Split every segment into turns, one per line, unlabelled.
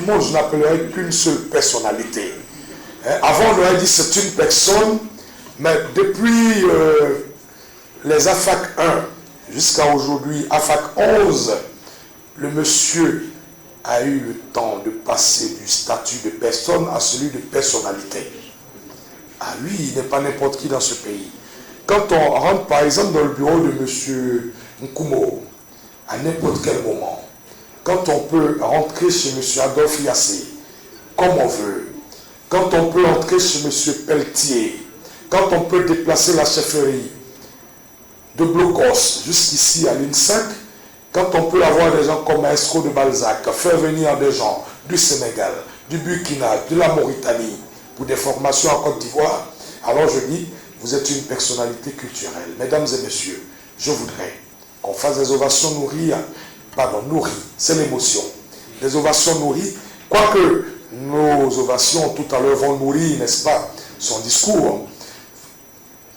le monde, je n'appellerai qu'une seule personnalité. Avant, on aurait dit c'est une personne, mais depuis les AFAC 1 jusqu'à aujourd'hui, AFAC 11, le monsieur a eu le temps de passer du statut de personne à celui de personnalité. Ah oui, il n'est pas n'importe qui dans ce pays. Quand on rentre par exemple dans le bureau de monsieur Nkumo, à n'importe quel moment, quand on peut rentrer chez monsieur Adolphe Yassé, comme on veut, quand on peut entrer chez monsieur Pelletier, quand on peut déplacer la chefferie de Blocos jusqu'ici à l'INSAC, quand on peut avoir des gens comme Maestro de Balzac, faire venir des gens du Sénégal, du Burkina, de la Mauritanie, pour des formations en Côte d'Ivoire, alors je dis, vous êtes une personnalité culturelle. Mesdames et messieurs, je voudrais qu'on fasse des ovations nourries, c'est l'émotion. Des ovations nourries, quoique nos ovations tout à l'heure vont nourrir, n'est-ce pas, son discours.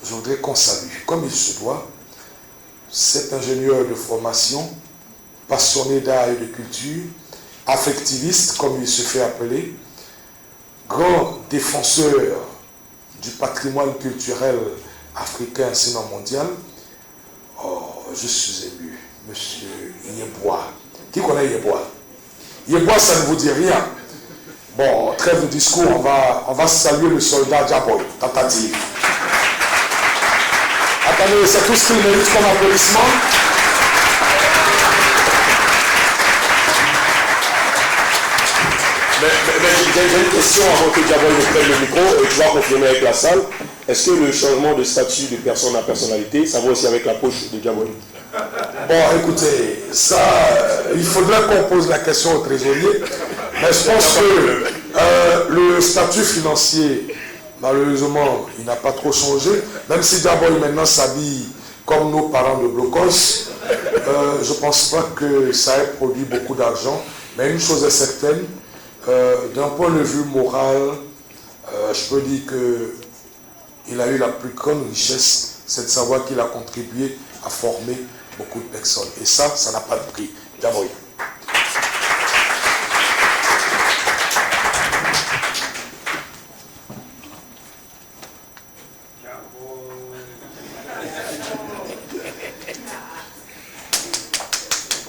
Je voudrais qu'on salue, comme il se doit, cet ingénieur de formation, passionné d'art et de culture, affectiviste, comme il se fait appeler, grand défenseur du patrimoine culturel africain, sinon mondial. Oh, je suis ému, monsieur Yeboah. Qui connaît Yeboah? Yeboah, ça ne vous dit rien. Bon, trêve de discours, on va saluer le soldat Diaboy, tentative. Attendez, c'est tout ce qu'il mérite comme applaudissement.
Mais j'ai une question avant que Diaboy nous prenne le micro et tu vas confirmer avec la salle. Est-ce que le changement de statut de personne à personnalité, ça va aussi avec la poche de Diaboy?
Bon, écoutez, ça, il faudrait qu'on pose la question au trésorier. Mais je pense que le statut financier, malheureusement, il n'a pas trop changé. Même si Diaboy maintenant s'habille comme nos parents de Blocos, je ne pense pas que ça ait produit beaucoup d'argent. Mais une chose est certaine, d'un point de vue moral, je peux dire qu'il a eu la plus grande richesse, c'est de savoir qu'il a contribué à former beaucoup de personnes. Et ça n'a pas de prix. Diaboy.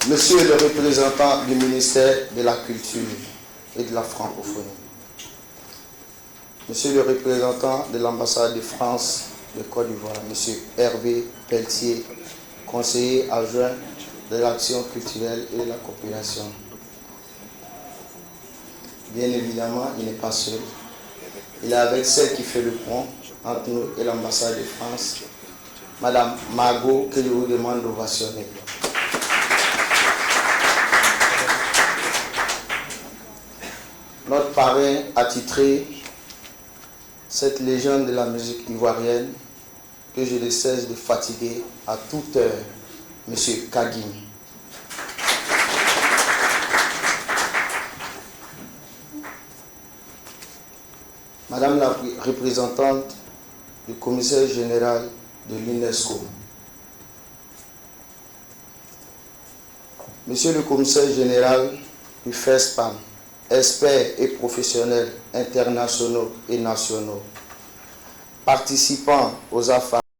Monsieur le représentant du ministère de la Culture et de la Francophonie, Monsieur le représentant de l'ambassade de France de Côte d'Ivoire, Monsieur Hervé Pelletier, conseiller adjoint de l'action culturelle et de la coopération. Bien évidemment, il n'est pas seul. Il est avec celle qui fait le pont entre nous et l'ambassade de France, Madame Margot, que je vous demande d'ovationner. Notre parrain attitré, cette légende de la musique ivoirienne, que je ne cesse de fatiguer à toute heure, M. Kagim. Madame la représentante du commissaire général de l'UNESCO, Monsieur le commissaire général du FESPAM, experts et professionnels internationaux et nationaux, participants aux affaires